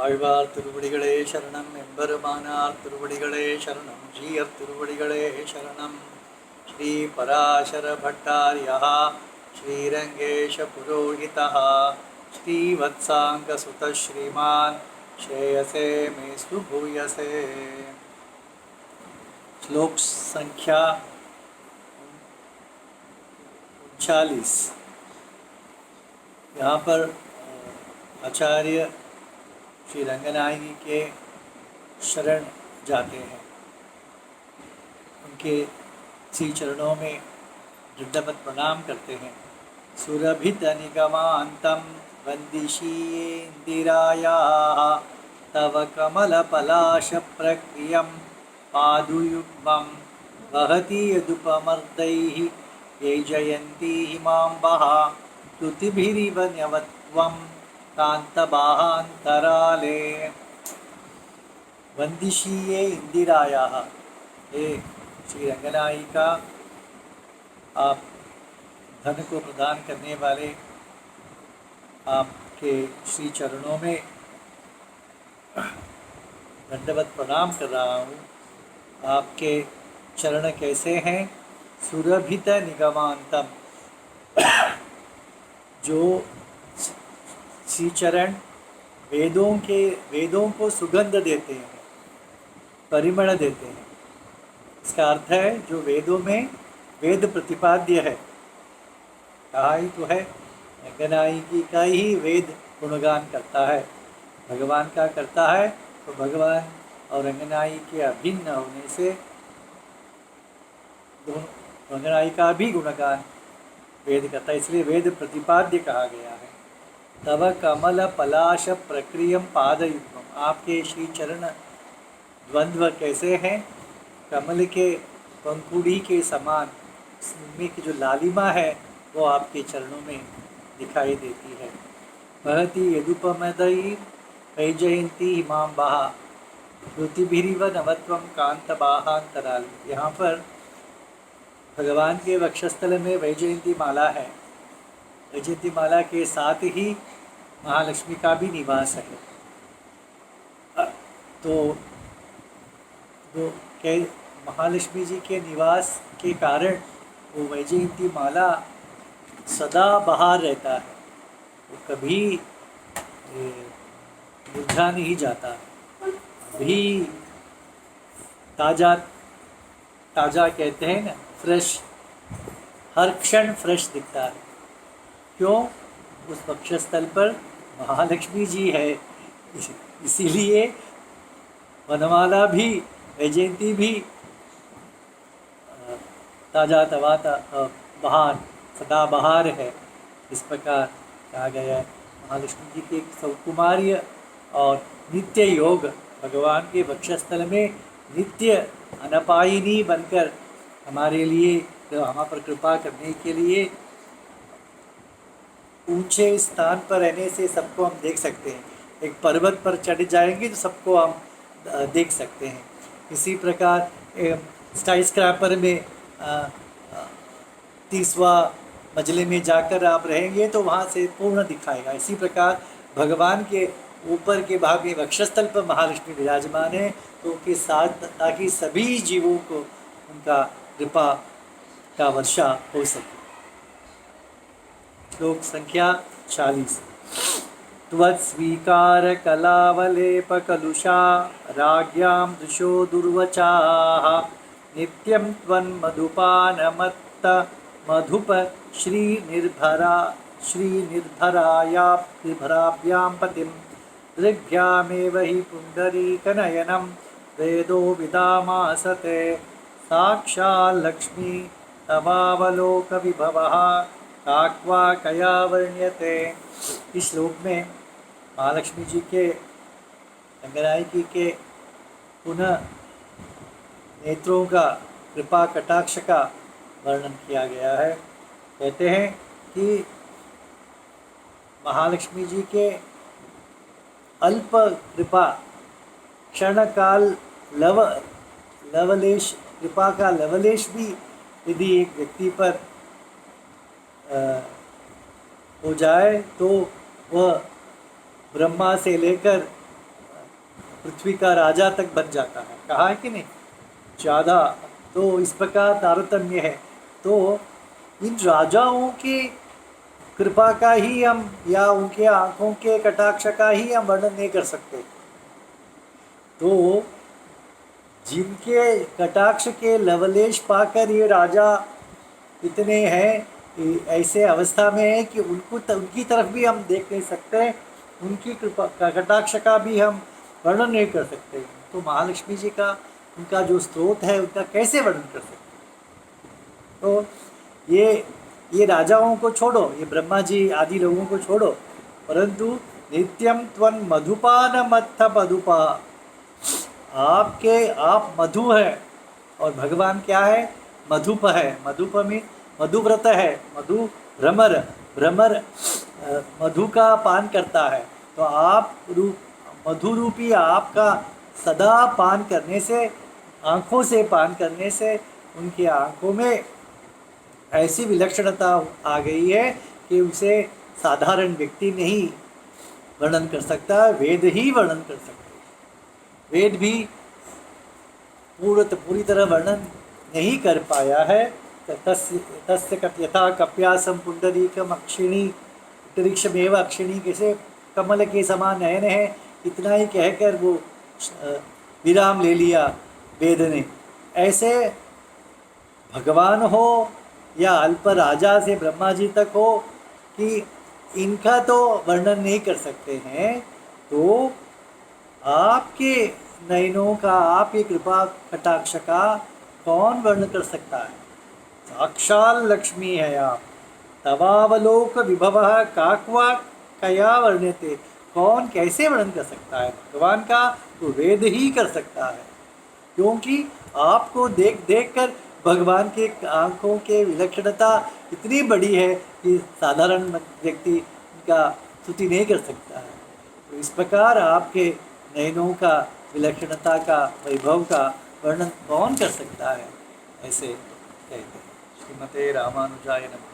ஆழ்வார் திருவடிகளே சரணம் எம்பெருமானார் திருவடிகளே சரணம் ஜீயர் திருவடிகளே சரணம் ஸ்ரீ பராசர பட்டாரியः ஸ்ரீரங்கேஷ புரோஹிதः ஸ்ரீவத்சாங்க சுத ஸ்ரீமான் श्रेयसे मेस्तु भूयसे। श्लोक संख्या 39। यहाँ पर आचार्य श्री रंगनायकी के शरण जाते हैं, उनके श्री चरणों में दंडवत प्रणाम करते हैं। सुरभित निगमान्तं वन्दिष्येन्दिरायाः तव कमलपलाशप्रक्रियं पादुयुग्मं वहति यदुपमर्दैः यैजयन्ती हिमाम्बः स्तुतिभिरिव न्यवत्वं कान्तबाहान्तराले। वन्दिष्ये इंदिरायाः, हे श्री रंगनायिका, आप धन को प्रदान करने वाले, आपके श्री चरणों में दंडवत प्रणाम कर रहा हूँ। आपके चरण कैसे हैं? सुरभित निगमांतम, जो श्री चरण वेदों को सुगंध देते हैं, परिमल देते हैं। इसका अर्थ है जो वेदों में वेद प्रतिपाद्य है, कहा ही तो है, रंगनायकी का ही वेद गुणगान करता है, भगवान का करता है। तो भगवान और रंगनायकी के अभिन्न होने से रंगनायिका भी गुणगान वेद करता है, इसलिए वेद प्रतिपाद्य कहा गया है। तव कमल पलाश प्रक्रियम पादयुग्मम, आपके श्री चरण द्वंद्व कैसे हैं? कमल के पंखुड़ी के समान, उनमें की जो लालिमा है वो आपके चरणों में दिखाई देती है। महति यदुपमदयी वैजयंती हिमाम्बः स्तुतिभिरिव नवत्वं कांतबाहान्तराल। यहाँ पर भगवान के वक्षस्थल में वैजयंती माला है। वैजयंती माला के साथ ही महालक्ष्मी का भी निवास है। तो महालक्ष्मी जी के निवास के कारण वो वैजयंती माला सदा बहार रहता है, वो कभी मुरझा नहीं जाता, अभी ताज़ा ताज़ा कहते हैं ना, फ्रेश, हर क्षण फ्रेश दिखता है। क्यों? उस वक्षस्थल पर महालक्ष्मी जी है, इसीलिए वनमाला भी, वैजयंती भी ताज़ा तवाता बहार, सदा बहार है। इस प्रकार कहा गया है। महालक्ष्मी जी के सौकुमार्य और नित्य योग भगवान के वक्षस्थल में नित्य अनपायिनी बनकर हमारे लिए, हमारे पर कृपा करने के लिए ऊंचे स्थान पर रहने से सबको हम देख सकते हैं। एक पर्वत पर चढ़ जाएंगे तो सबको हम देख सकते हैं। इसी प्रकार स्काई स्क्रैपर में 30वां मंजिले में जाकर आप रहेंगे तो वहाँ से पूर्ण दिखाएगा। इसी प्रकार भगवान के ऊपर के भाग में वक्षस्थल पर महालक्ष्मी विराजमान है, तो उनके साथ ताकि सभी जीवों को उनका कृपा का वर्षा हो सके। श्लोक संख्या 40। त्वत्स्वीकार कलावलेपकलुषा राज्ञां दृशो दुर्वचाः नित्यं त्वन्मधुपानमत्त मधुप श्रीनिर्भराभ्यां पतिं दृग्भ्यामेव हि पुण्डरीकनयनं वेदो विदामासते साक्षाल्लक्ष्मी तवावलोकविभवः काक्वा कया वर्ण्यते। इस श्लोक में महालक्ष्मी जी के, रंगनायकी के पुनः नेत्रों का, कृपा कटाक्ष का वर्णन किया गया है। कहते हैं कि महालक्ष्मी जी के अल्प कृपा, क्षणकाल लवलेश, कृपा का लवलेश भी यदि एक व्यक्ति पर हो जाए तो वह ब्रह्मा से लेकर पृथ्वी का राजा तक बन जाता है, कहा है कि नहीं, ज़्यादा। तो इस प्रकार तारतम्य है। तो इन राजाओं की कृपा का ही हम, या उनके आंखों के कटाक्ष का ही हम वर्णन नहीं कर सकते। तो जिनके कटाक्ष के लवलेश पाकर ये राजा इतने हैं, ऐसे अवस्था में है कि उनकी तरफ भी हम देख नहीं सकते, उनकी कृपा का कटाक्ष का भी हम वर्णन नहीं कर सकते। तो महालक्ष्मी जी का, उनका जो स्रोत है, उनका कैसे वर्णन कर सकते। तो ये राजाओं को छोड़ो, ये ब्रह्मा जी आदि लोगों को छोड़ो, परंतु नित्यम त्वं मधुपान मत्थ मधुपा, आप मधु है और भगवान क्या है, मधुप है। मधुप में मधुव्रत है, मधु भ्रमर, भ्रमर मधु का पान करता है। तो आप मधु रूपी आपका सदा पान करने से, आँखों से पान करने से, उनकी आँखों में ऐसी विलक्षणता आ गई है कि उसे साधारण व्यक्ति नहीं वर्णन कर सकता, वेद ही वर्णन कर सकते। वेद भी पूरी तरह वर्णन नहीं कर पाया है। तस्य यथा कप्यासम पुंडरीकम अक्षिणी अंतरिक्षमेव अक्षिणी, कैसे कमल के समान नयन है, इतना ही कहकर वो विराम ले लिया वेद ने। ऐसे भगवान हो या अल्प राजा से ब्रह्मा जी तक हो, कि इनका तो वर्णन नहीं कर सकते हैं, तो आपके नयनों का, आपकी कृपा कटाक्ष का कौन वर्णन कर सकता है। साक्षाल लक्ष्मी है आप, तवावलोक विभव काक्वा कया वर्ण्यते, कौन कैसे वर्णन कर सकता है भगवान का, तो वेद ही कर सकता है। क्योंकि आपको देख देख कर भगवान के आँखों के विलक्षणता इतनी बड़ी है कि साधारण व्यक्ति इनका स्तुति नहीं कर सकता है। तो इस प्रकार आपके नयनों का विलक्षणता का, वैभव का वर्णन कौन कर सकता है, ऐसे कहते हैं। श्रीमते रामानुजाय नमः।